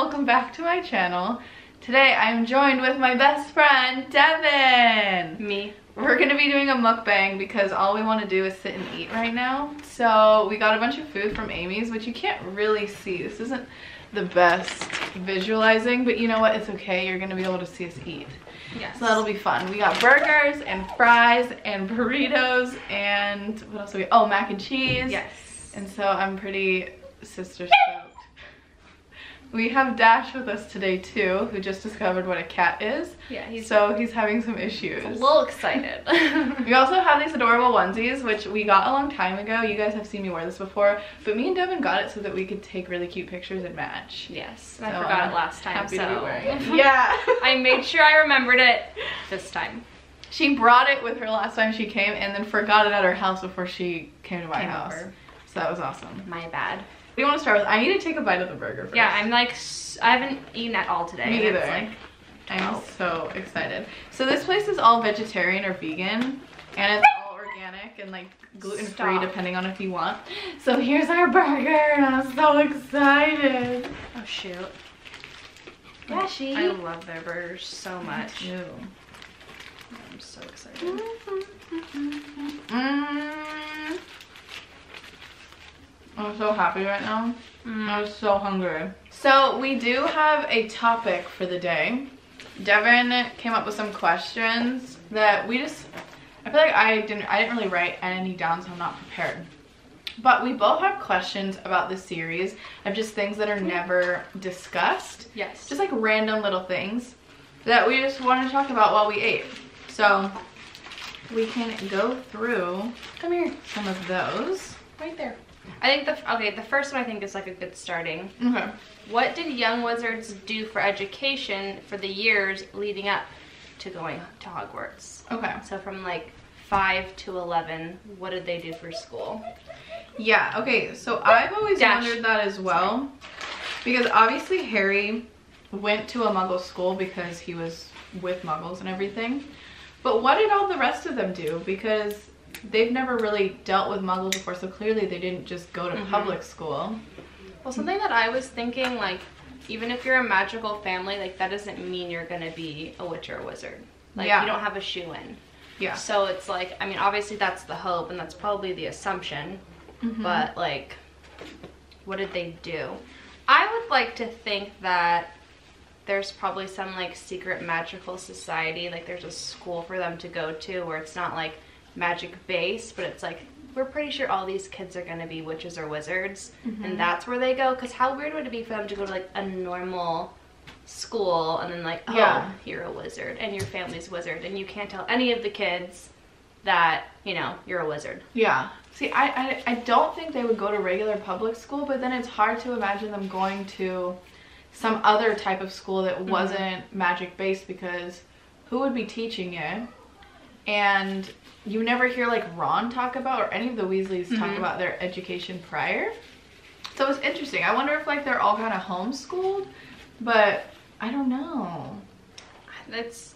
welcome back to my channel. Today I'm joined with my best friend, Devin. Me. We're gonna be doing a mukbang because all we want to do is sit and eat right now. So we got a bunch of food from Amy's, which you can't really see. This isn't the best visualizing, but you know what? It's okay. You're gonna be able to see us eat. Yes. So that'll be fun. We got burgers and fries and burritos and what else do we? Oh, mac and cheese. Yes. And so I'm pretty sister stoked. We have Dash with us today too, who just discovered what a cat is. Yeah, he's having some issues. a little excited. We also have these adorable onesies, which we got a long time ago. You guys have seen me wear this before, but me and Devin got it so that we could take really cute pictures and match. Yes, So I forgot it last time. Happy so to be wearing it. Yeah. I made sure I remembered it this time. She brought it with her last time she came and then forgot it at her house before she came to my house. Over. So that was awesome. My bad. What do you want to start with? I need to take a bite of the burger first. Yeah, I'm like, I haven't eaten at all today. Me either. It's like I'm so excited. So this place is all vegetarian or vegan, and it's all organic and like gluten-free depending on if you want. So here's our burger, and I'm so excited. Oh shoot. Yeah, I love their burgers so much. Ew. I'm so excited. I'm so happy right now. I'm so hungry. So we do have a topic for the day. Devin came up with some questions that I feel like I didn't really write any down, so I'm not prepared. But we both have questions about the series of just things that are never discussed. Yes. Just like random little things that we just want to talk about while we ate. So we can go through some of those. Right there. I think the first one I think is like a good starting. Okay. What did young wizards do for education for the years leading up to going to Hogwarts? Okay. So from like 5 to 11, what did they do for school? Yeah, okay, so I've always wondered that as well. Because obviously Harry went to a Muggle school because he was with Muggles and everything. But what did all the rest of them do? Because they've never really dealt with Muggles before, so clearly they didn't just go to public school. Well, something that I was thinking, like, even if you're a magical family, like, that doesn't mean you're gonna be a witch or a wizard. Like, you don't have a shoe-in. Yeah. So it's like, I mean, obviously that's the hope, and that's probably the assumption. But, like, what did they do? I would like to think that there's probably some, like, secret magical society. Like, there's a school for them to go to where it's not, like, magic based, but it's like, we're pretty sure all these kids are gonna be witches or wizards, and that's where they go. Because how weird would it be for them to go to like a normal school and then like, oh, you're a wizard and your family's wizard, and you can't tell any of the kids that, you know, you're a wizard. Yeah. See, I don't think they would go to regular public school, but then it's hard to imagine them going to some other type of school that wasn't magic based, because who would be teaching it? And you never hear like Ron talk about, or any of the Weasleys talk about their education prior. So it's interesting. I wonder if like they're all kind of homeschooled, but I don't know. It's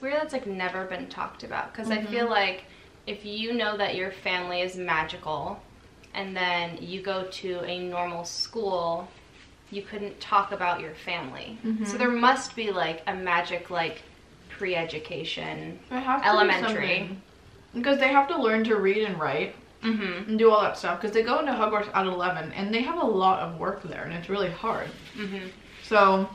weird that's like never been talked about, because I feel like if you know that your family is magical and then you go to a normal school, you couldn't talk about your family. So there must be like a magic like pre-education, elementary. Because they have to learn to read and write and do all that stuff. Because they go into Hogwarts at 11 and they have a lot of work there, and it's really hard. So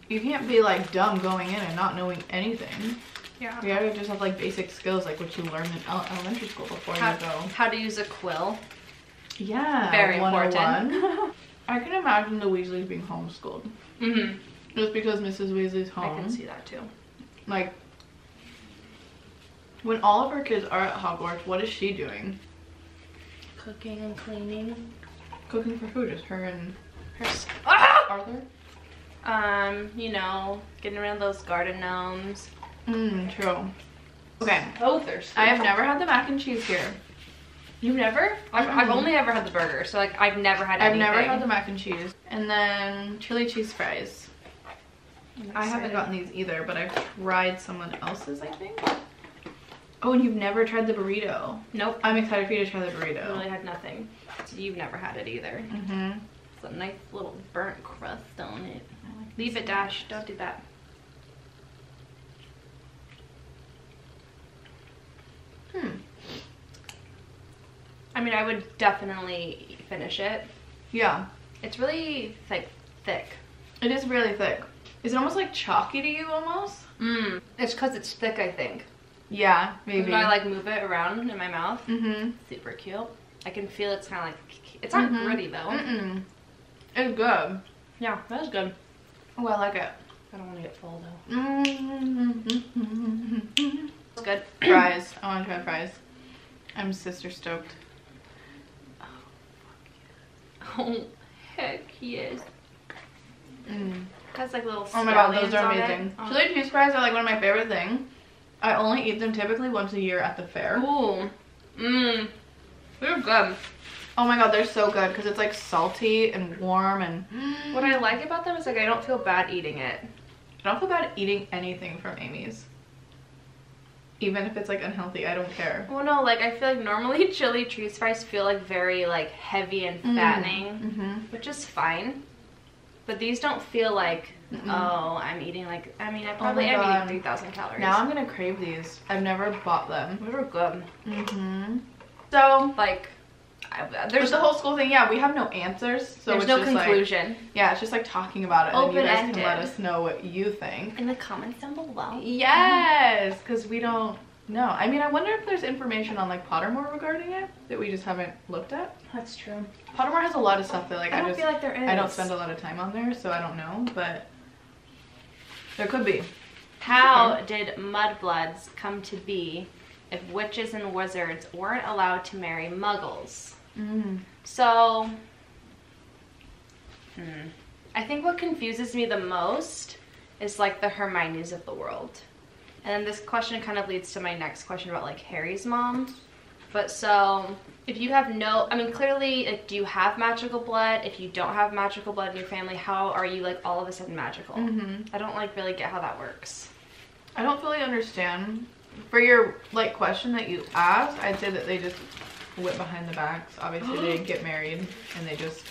you can't be like dumb going in and not knowing anything. Yeah. You gotta just have like basic skills like what you learn in elementary school before you go. How to use a quill. Yeah. Very important. I can imagine the Weasleys being homeschooled. Just because Mrs. Weasley's home. I can see that too. Like, when all of her kids are at Hogwarts, what is she doing? Cooking and cleaning. Cooking for who? Just her and Arthur? You know, getting around those garden gnomes. True. Okay. So thirsty. I have never had the mac and cheese here. You've never? I've only ever had the burger, so like I've never had anything. I've never had the mac and cheese. And then chili cheese fries. I haven't gotten these either, but I've tried someone else's, I think. Oh, and you've never tried the burrito? Nope. I'm excited for you to try the burrito. I really had nothing. So you've never had it either. It's a nice little burnt crust on it. Leave it, Dash. Don't do that. I mean, I would definitely finish it. Yeah. It's really thick. It is really thick. Is it almost like chalky to you almost? It's because it's thick, I think. Yeah, maybe. When I like move it around in my mouth. Super cute. I can feel it's kind of like, it's not gritty though. It's good. Yeah, that is good. Oh, I like it. I don't want to get full though. It's good. Fries. I want to try fries. I'm sister stoked. Oh, heck yes. Has like little Oh my god, those scallions are on amazing. it. Chili cheese fries are like one of my favorite things. I only eat them typically once a year at the fair. Ooh. They're good. Oh my god, they're so good because it's like salty and warm and... What I like about them is like I don't feel bad eating it. I don't feel bad eating anything from Amy's. Even if it's like unhealthy, I don't care. Well, no, like I feel like normally chili cheese fries feel like very like heavy and fattening, which is fine. But these don't feel like, oh, I'm eating like, I mean, I probably am eating 3,000 calories. Now I'm gonna crave these. I've never bought them. They were good. So, like, there's the whole school thing. Yeah, we have no answers. So there's it's no just conclusion. Like, yeah, it's just like talking about it. And you guys can Open-ended. let us know what you think. In the comments down below. Yes, because we don't know. I mean, I wonder if there's information on like Pottermore regarding it that we just haven't looked at. That's true. Pottermore has a lot of stuff that like I don't feel like there is. I don't spend a lot of time on there, so I don't know, but there could be. How did mudbloods come to be if witches and wizards weren't allowed to marry muggles? So, I think what confuses me the most is like the Hermiones of the world. And then this question kind of leads to my next question about like Harry's mom. But so, if you have no, I mean clearly, like, do you have magical blood? If you don't have magical blood in your family, how are you like all of a sudden magical? I don't like really get how that works. I don't fully understand. For your like question that you asked, I'd say that they just went behind the backs. Obviously they didn't get married and they just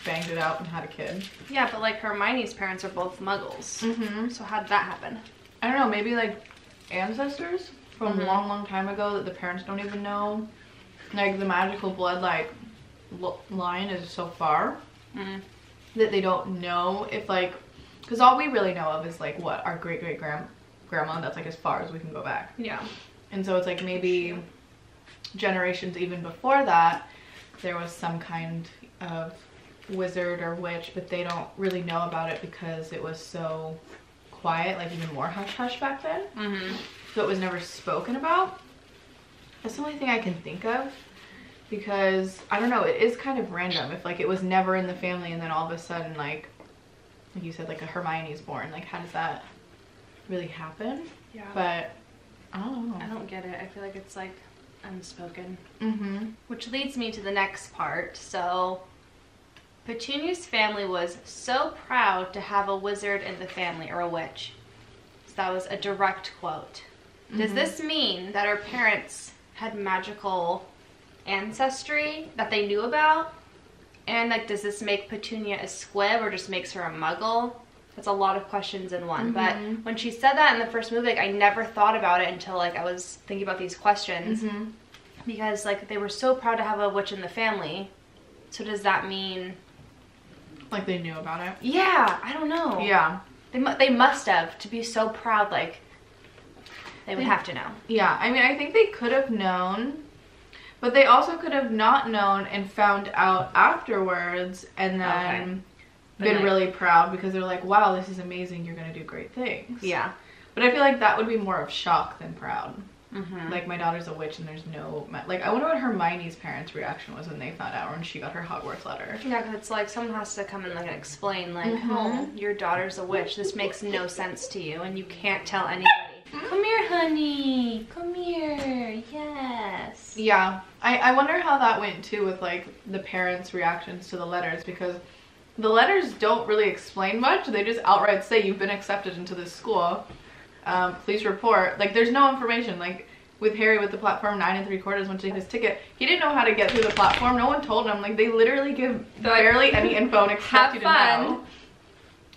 banged it out and had a kid. Yeah, but like Hermione's parents are both muggles. So how did that happen? I don't know, maybe like ancestors from a long time ago that the parents don't even know. Like the magical blood like line is so far that they don't know if like, because all we really know of is like what our great grandma, that's like as far as we can go back. Yeah. And so it's like maybe generations even before that there was some kind of wizard or witch, but they don't really know about it because it was so quiet, like even more hush hush back then. So it was never spoken about. That's the only thing I can think of, because I don't know, it is kind of random if like it was never in the family and then all of a sudden like you said like a Hermione's born, like how does that really happen? Yeah. But I don't know. I don't get it. I feel like it's like unspoken. Which leads me to the next part. So Petunia's family was so proud to have a wizard in the family, or a witch. So that was a direct quote. Does this mean that her parents had magical ancestry that they knew about? And like, does this make Petunia a squib or just makes her a muggle? That's a lot of questions in one. But when she said that in the first movie, like I never thought about it until like I was thinking about these questions. Because like they were so proud to have a witch in the family. So does that mean like they knew about it? Yeah, I don't know. Yeah. They must have, to be so proud, like they would have to know. Yeah, I mean I think they could have known, but they also could have not known and found out afterwards and then been really proud because they're like, wow, this is amazing, you're gonna do great things. Yeah. But I feel like that would be more of shock than proud. Like my daughter's a witch and there's no like, I wonder what Hermione's parents' reaction was when they found out, when she got her Hogwarts letter. Yeah, because it's like someone has to come and like explain like, oh, your daughter's a witch, this makes no sense to you and you can't tell anybody. Come here, honey, come here, yes. Yeah, I wonder how that went too with like the parents' reactions to the letters, because the letters don't really explain much. They just outright say you've been accepted into this school. Please report. Like there's no information. Like with Harry with the platform 9 3/4 went to his ticket. He didn't know how to get through the platform. No one told him. Like, they literally give barely any info and expect you to know.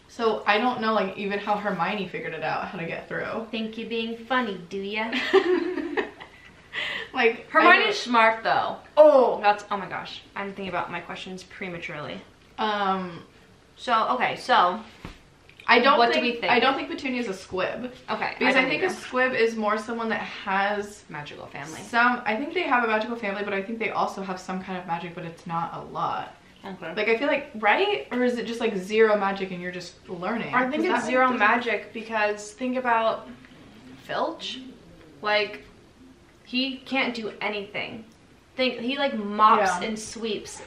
So I don't know, like, even how Hermione figured it out, how to get through. Think you're being funny, do ya? Like, Hermione's smart though. Oh my gosh. I'm thinking about my questions prematurely. So okay, so what do we think? I don't think Petunia's a squib. Okay. Because I think a squib is more someone that has magical family. I think they have a magical family, but I think they also have some kind of magic, but it's not a lot. Okay. Like, I feel like, right? Or is it just like zero magic and you're just learning? I think it's zero magic because think about Filch. Like, he can't do anything. He like mops and sweeps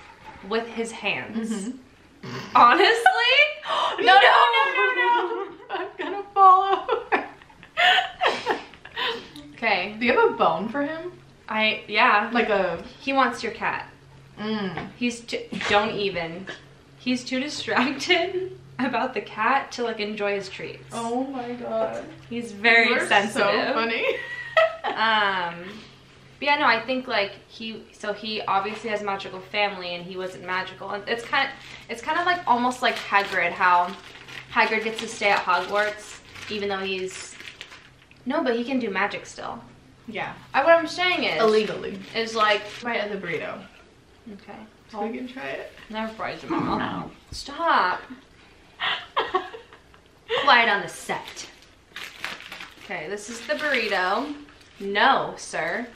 with his hands. Mm-hmm. Honestly? No. I'm gonna fall over. Okay. Do you have a bone for him? Yeah. Like he wants your cat. He's too distracted about the cat to like enjoy his treats. Oh my god. He's very sensitive. So funny. But yeah, no, I think like he obviously has a magical family and he wasn't magical. And it's kind of like almost like Hagrid, how Hagrid gets to stay at Hogwarts even though but he can do magic still. Yeah. What I'm saying is illegally. Is like bite of the burrito. Okay. So we can try it. Never fried your mama. No. Stop. Quiet on the set. Okay, this is the burrito. No, sir.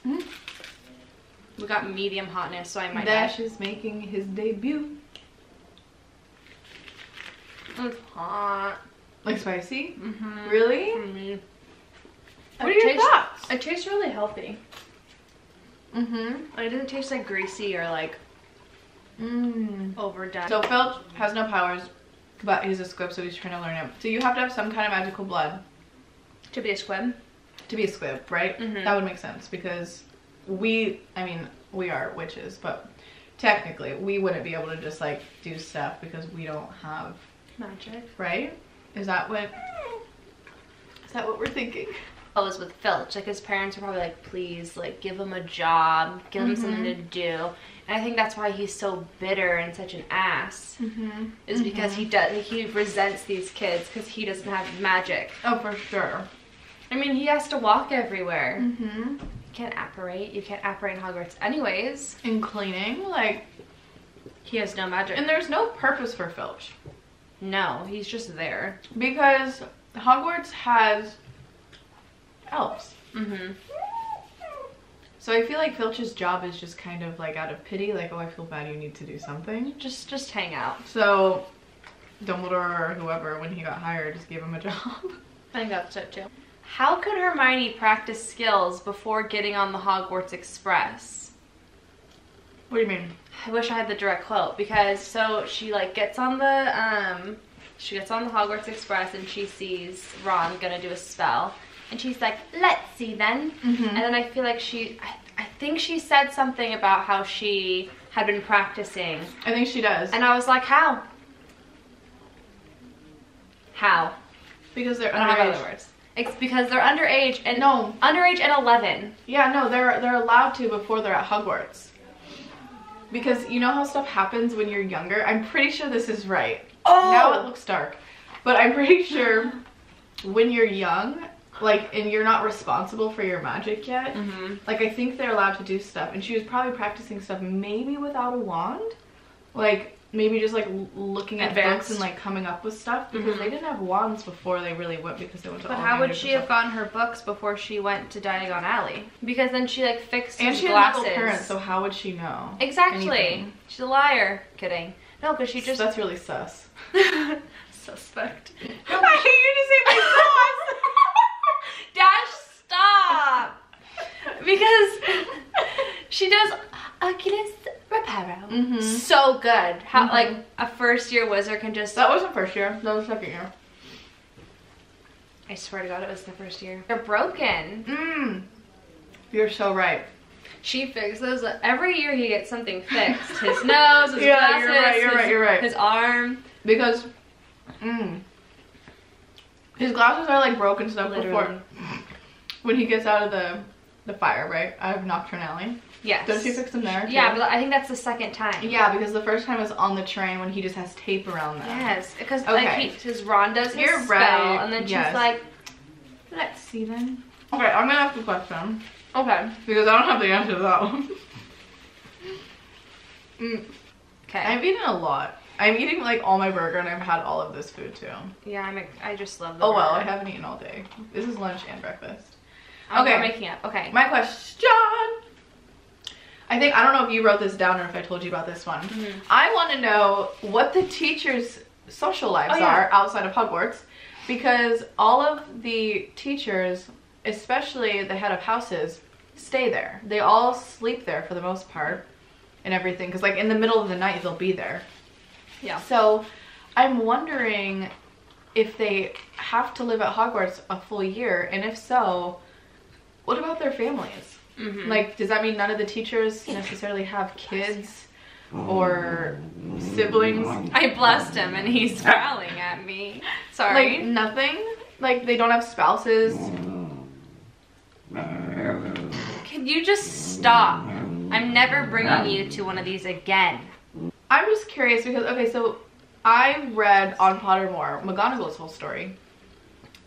We got medium hotness, so I might. Dash is making his debut. It's hot. Like spicy? Mm-hmm. Really? Mm-hmm. What are your thoughts? It tastes really healthy. Mm-hmm. It doesn't taste like greasy or like overdone. So Filch has no powers, but he's a squib, so he's trying to learn it. So you have to have some kind of magical blood. To be a squib? To be a squib, right? Mm-hmm. That would make sense because we are witches, but technically we wouldn't be able to just like do stuff because we don't have magic. Right? Is that what we're thinking? I was with Filch. Like, his parents were probably like, please, like, give him a job, give him something to do. And I think that's why he's so bitter and such an ass. Is because he resents these kids because he doesn't have magic. Oh, for sure. I mean, he has to walk everywhere. You can't apparate. You can't apparate in Hogwarts anyways. In cleaning, like, he has no magic. And there's no purpose for Filch. No, he's just there. Because Hogwarts has elves. So I feel like Filch's job is just kind of like out of pity, like, oh, I feel bad, you need to do something. Just hang out. So Dumbledore or whoever, when he got hired, just gave him a job. I think that's it too. How could Hermione practice skills before getting on the Hogwarts Express? What do you mean? I wish I had the direct quote, because so she like gets on the Hogwarts Express and she sees Ron gonna do a spell and she's like, let's see then. And then I feel like I think she said something about how she had been practicing. I think she does. And I was like, how? Because they're underage. I don't have other words. It's because they're underage and underage and 11. Yeah, no, they're allowed to before they're at Hogwarts. Because you know how stuff happens when you're younger? I'm pretty sure this is right. Oh! Now it looks dark. But I'm pretty sure when you're young, like, and you're not responsible for your magic yet, like, I think they're allowed to do stuff. And she was probably practicing stuff maybe without a wand. Like, maybe just, like, looking at books and, like, coming up with stuff. Because they didn't have wands before they really went, because they went to all But how would she have gotten her books before she went to Diagon Alley? Because then she, like, fixed his glasses. And she had little parents, so how would she know? Exactly. Anything? She's a liar. Kidding. No, because she just... That's really sus. Suspect. No, I hate you to say my sauce! Dash, stop! Because she does Oculus Reparo. So good. How like a first year wizard can just... That wasn't first year. That was second year. I swear to God it was the first year. They're broken. You're so right. She fixes every year he gets something fixed. His nose, his glasses, you're right. His arm. Because his glasses are like broken stuff before. when he gets out of the fire, right? Out of Nocturne Alley. Yes. Don't you fix him there too? Yeah, but I think that's the second time. Yeah, because the first time was on the train when he just has tape around them. Yes, because like Ron does his spell, right. and then she's like, let's see then. Okay, I'm gonna ask a question. Okay. Because I don't have the answer to that one. Okay. I've eaten a lot. I'm eating like all my burger and I've had all of this food too. Yeah, I just love the Oh burger. well, I haven't eaten all day. This is lunch and breakfast. Okay. We're making up. Okay. My question. I don't know if you wrote this down or if I told you about this one. I want to know what the teachers' social lives are outside of Hogwarts, because all of the teachers, especially the head of houses, stay there. They all sleep there for the most part and everything, because like in the middle of the night they'll be there. Yeah. So I'm wondering if they have to live at Hogwarts a full year, and if so, what about their families? Like, does that mean none of the teachers necessarily have kids or siblings? I blessed him and he's growling at me. Sorry. Like, nothing? Like, they don't have spouses? Can you just stop? I'm never bringing you to one of these again. I'm just curious because, okay, so I read on Pottermore McGonagall's whole story.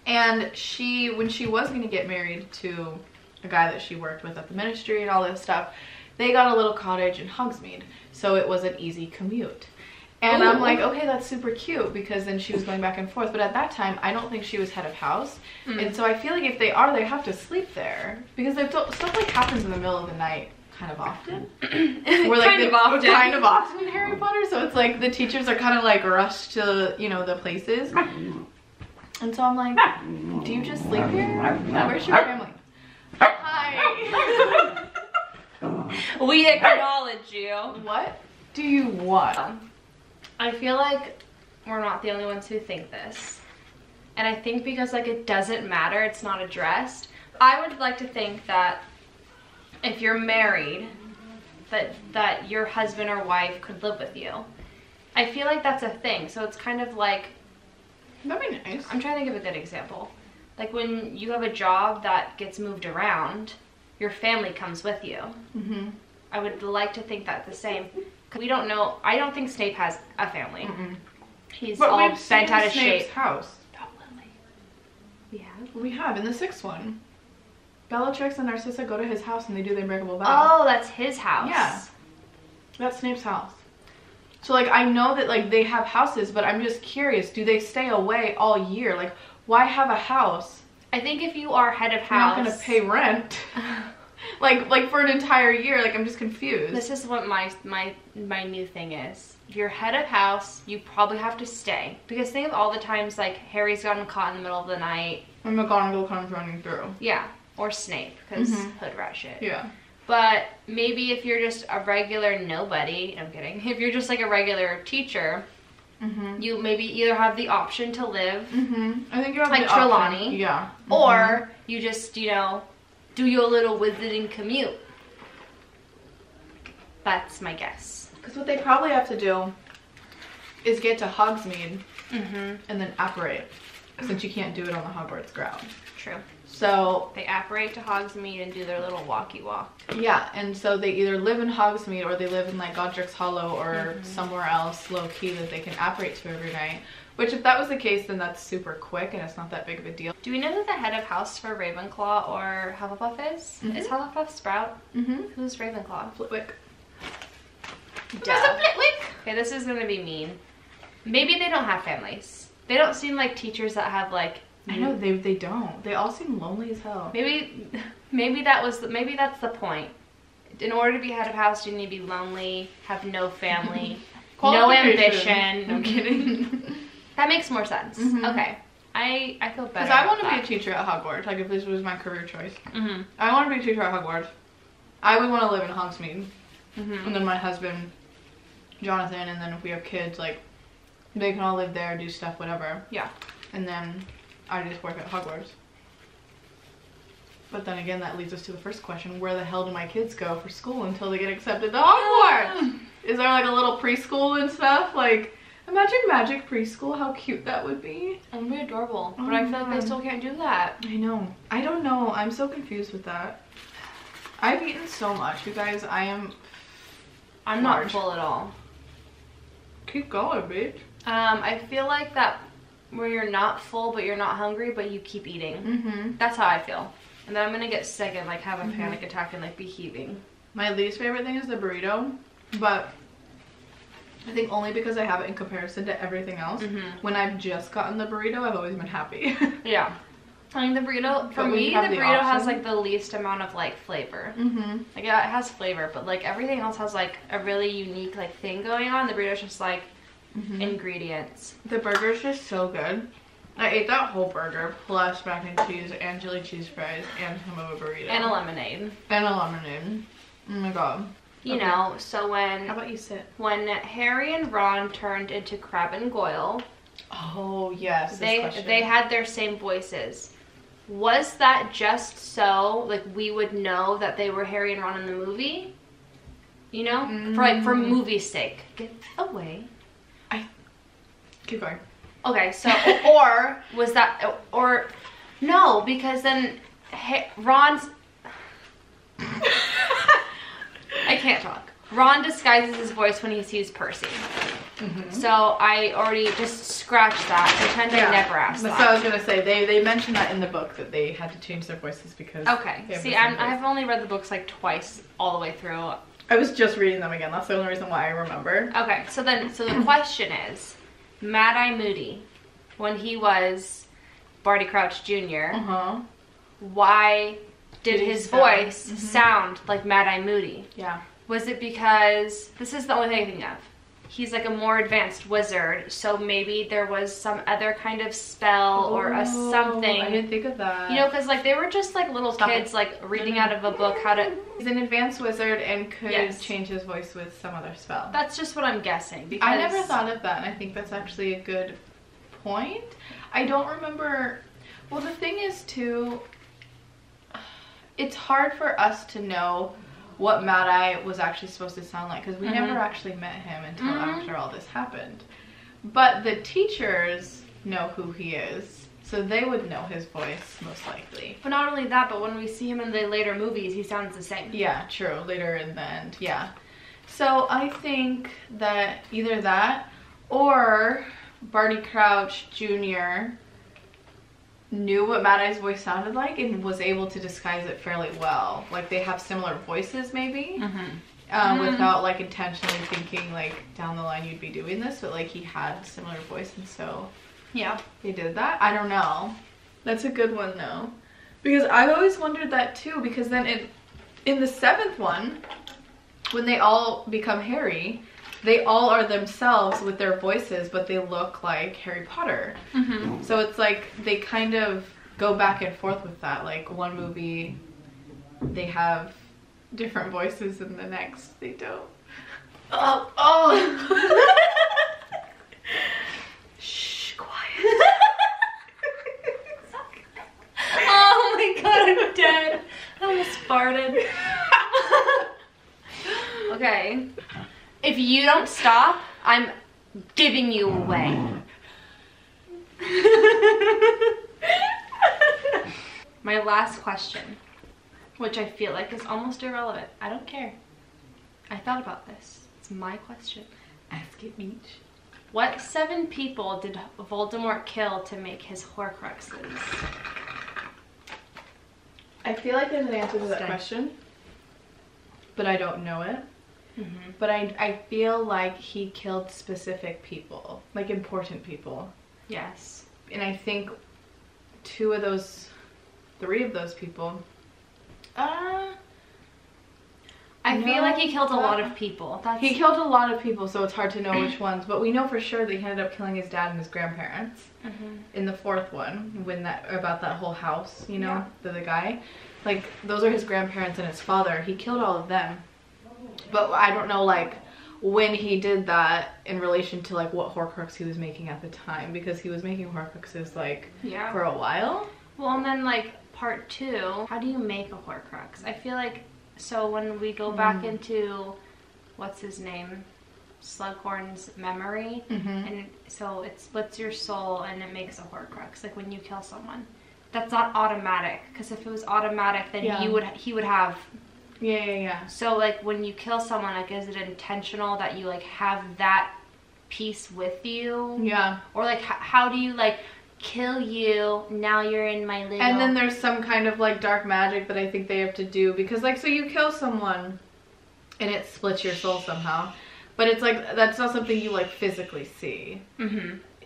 And when she was going to get married to a guy that she worked with at the ministry and all this stuff, they got a little cottage in Hogsmeade, so it was an easy commute. And I'm like, okay, that's super cute, because then she was going back and forth, but at that time I don't think she was head of house, and so I feel like if they are, they have to sleep there, because stuff like happens in the middle of the night kind of often. We're like kind of often in Harry Potter, so it's like the teachers are kind of like rushed to, you know, the places, and so I'm like, do you just sleep here? Where's your family? Hi. We acknowledge you. What do you want? I feel like we're not the only ones who think this. And I think because like it doesn't matter, it's not addressed. I would like to think that if you're married, that your husband or wife could live with you. I feel like that's a thing. So it's kind of like, that'd be nice. I'm trying to give a good example. Like when you have a job that gets moved around, your family comes with you. I would like to think that's the same. We don't know. I don't think Snape has a family. He's all bent out of shape. House. Not Lily. We have? We have, in the 6th one. Bellatrix and Narcissa go to his house and they do the Unbreakable Vow. Oh, that's his house. Yeah. That's Snape's house. So like, I know that like they have houses, but I'm just curious, do they stay away all year? Like, why have a house? I think if you are head of house, you're not gonna pay rent. like for an entire year. Like, I'm just confused. This is what my new thing is. If you're head of house, you probably have to stay, because think of all the times like Harry's gotten caught in the middle of the night. When McGonagall comes running through. Yeah, or Snape, because hood rat shit. Yeah. But maybe if you're just a regular nobody, I'm kidding. If you're just like a regular teacher, you maybe either have the option to live, I think you have like the Trelawney, option. Yeah, or you just, you know, do your little wizarding commute. That's my guess. Because what they probably have to do is get to Hogsmeade and then apparate, since you can't do it on the Hogwarts ground. True. So they apparate to Hogsmeade and do their little walkie walk. Yeah, and so they either live in Hogsmeade or they live in like Godric's Hollow or somewhere else low key that they can apparate to every night. Which, if that was the case, then that's super quick and it's not that big of a deal. Do we know who the head of house for Ravenclaw or Hufflepuff is? Is Hufflepuff Sprout? Who's Ravenclaw? Flitwick. Professor Flitwick! Okay, this is gonna be mean. Maybe they don't have families. They don't seem like teachers that have like... I know, they don't. They all seem lonely as hell. Maybe that's the point. In order to be head of house, you need to be lonely, have no family, no ambition. No, I'm kidding. That makes more sense. Okay. I feel better. Because I want to be a teacher at Hogwarts. Like, if this was my career choice. I want to be a teacher at Hogwarts. I would want to live in Hogsmeade. And then my husband, Jonathan, and then if we have kids, like, they can all live there, do stuff, whatever. Yeah. And then I just work at Hogwarts. But then again, that leads us to the first question. Where the hell do my kids go for school until they get accepted to Hogwarts? Is there like a little preschool and stuff? Like, Imagine magic preschool, how cute that would be. It would be adorable. Oh But I feel like my they still can't do that. I know. I don't know. I'm so confused with that. I've eaten so much, you guys. I'm not full at all. Keep going, bitch. I feel like that where you're not full but you're not hungry but you keep eating. That's how I feel. And then I'm gonna get sick and like have a panic attack and like be heaving. My least favorite thing is the burrito, but I think only because I have it in comparison to everything else. When I've just gotten the burrito, I've always been happy. Yeah. I mean, the burrito, for me, the burrito has like the least amount of like flavor. Like yeah, it has flavor, but like everything else has like a really unique like thing going on. The burrito's just like ingredients. The burger's just so good. I ate that whole burger plus mac and cheese and chili cheese fries and some of a burrito. And a lemonade. And a lemonade. Oh my god. You know, so when... How about you sit? When Harry and Ron turned into Crabbe and Goyle... Oh, yes. They had their same voices. Was that just so, like, we would know that they were Harry and Ron in the movie? You know? For movie's sake. Get away. Keep going. Okay, so, or was that, or, no, because then Ron's, I can't talk. Ron disguises his voice when he sees Percy. So I already just scratched that. Pretend I never asked that. So I was going to say, they mentioned that in the book that they had to change their voices because... Okay, see, I've only read the books like twice all the way through. I was just reading them again. That's the only reason why I remember. Okay, so the question is, Mad-Eye Moody, when he was Barty Crouch Jr., why did his voice sound like Mad-Eye Moody? Yeah. Was it because, this is the only thing I think of, he's like a more advanced wizard, so maybe there was some other kind of spell or a something. I didn't think of that. You know, because like they were just like little kids like reading out of a book how to... He's an advanced wizard and could change his voice with some other spell. That's just what I'm guessing. Because I never thought of that, and I think that's actually a good point. I don't remember... Well, the thing is, too, it's hard for us to know what Mad-Eye was actually supposed to sound like, because we never actually met him until after all this happened. But the teachers know who he is, so they would know his voice, most likely. But not only that, but when we see him in the later movies, he sounds the same. Yeah, true. Later in the end, yeah. So I think that either that, or Barty Crouch Jr. knew what Mad-Eye's voice sounded like and was able to disguise it fairly well. Like, they have similar voices, maybe, without, like, intentionally thinking, like, down the line you'd be doing this, but, like, he had similar voice, and so yeah, they did that. I don't know. That's a good one, though. Because I've always wondered that, too, because then in the 7th one, when they all become Harry, they all are themselves with their voices, but they look like Harry Potter. So it's like they kind of go back and forth with that. Like, one movie, they have different voices, and the next, they don't. Oh! Shh, quiet. Oh my god, I'm dead. I almost farted. Okay. If you don't stop, I'm giving you away. My last question, which I feel like is almost irrelevant. I don't care. I thought about this. It's my question. Ask it each. What 7 people did Voldemort kill to make his Horcruxes? I feel like there's an answer to that question, but I don't know it. But I feel like he killed specific people, like important people. Yes. And I think 3 of those people. I feel like he killed a lot of people. He killed a lot of people, so it's hard to know which ones. But we know for sure that he ended up killing his dad and his grandparents in the 4th one, about that whole house, you know, the guy. Like, those are his grandparents and his father. He killed all of them. But I don't know, like, when he did that in relation to, like, what Horcrux he was making at the time. Because he was making Horcruxes, like, for a while. Well, and then, like, part 2, how do you make a Horcrux? I feel like, so when we go back into, what's his name? Slughorn's memory, and so it splits your soul and it makes a Horcrux. Like when you kill someone, that's not automatic. Because if it was automatic, then he would have. Yeah. So like when you kill someone, like is it intentional that you like have that piece with you? Yeah. Or like how do you like kill you? Now you're in my little. And then there's some kind of like dark magic that I think they have to do because like so you kill someone, and it splits your soul somehow. But it's like, that's not something you like physically see,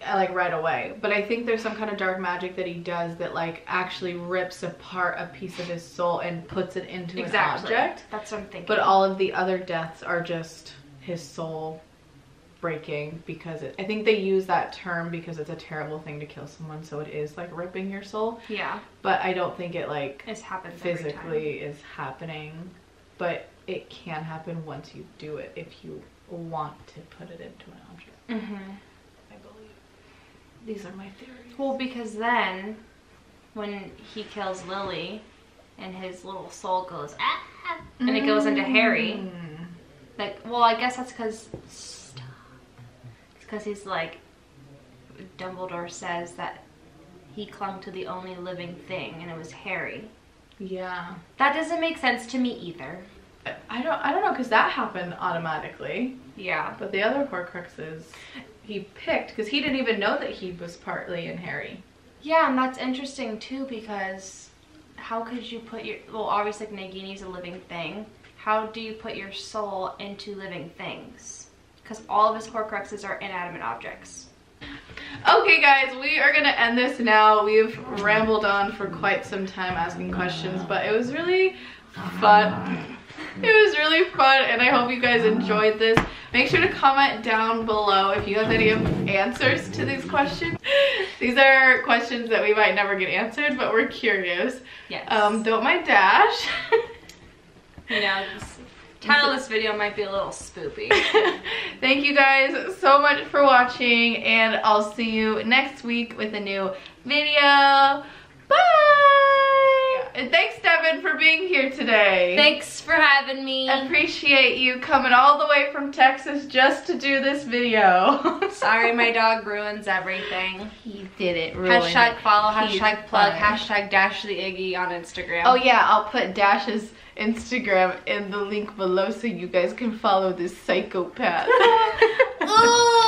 like right away. But I think there's some kind of dark magic that he does that like actually rips apart a piece of his soul and puts it into an object. That's what I'm thinking. But all of the other deaths are just his soul breaking because I think they use that term because it's a terrible thing to kill someone. So it is like ripping your soul. Yeah. But I don't think it like physically is happening. But it can happen once you do it if you want to put it into an object. I believe. These are my theories. Well, because then when he kills Lily and his little soul goes and it goes into Harry, like, well, I guess that's because it's because he's like, Dumbledore says that he clung to the only living thing and it was Harry. Yeah. That doesn't make sense to me either. I don't know, because that happened automatically. Yeah. But the other Horcruxes he picked, because he didn't even know that he was partly in Harry. Yeah, and that's interesting too, because how could you put your, well, obviously like, Nagini's a living thing. How do you put your soul into living things? Because all of his Horcruxes are inanimate objects. Okay guys, we are gonna end this now. We've rambled on for quite some time asking questions, but it was really fun. It was really fun, and I hope you guys enjoyed this. Make sure to comment down below if you have any answers to these questions. These are questions that we might never get answered, but we're curious. Yes. Don't mind Dash. You know, the title of this video might be a little spoopy. Thank you guys so much for watching, and I'll see you next week with a new video. Bye! And thanks, Devin, for being here today. Thanks for having me. I appreciate you coming all the way from Texas just to do this video. Sorry, my dog ruins everything. He did it. Hashtag follow, hashtag plug, hashtag Dash the Iggy on Instagram. Oh yeah, I'll put Dash's Instagram in the link below so you guys can follow this psychopath. Ooh.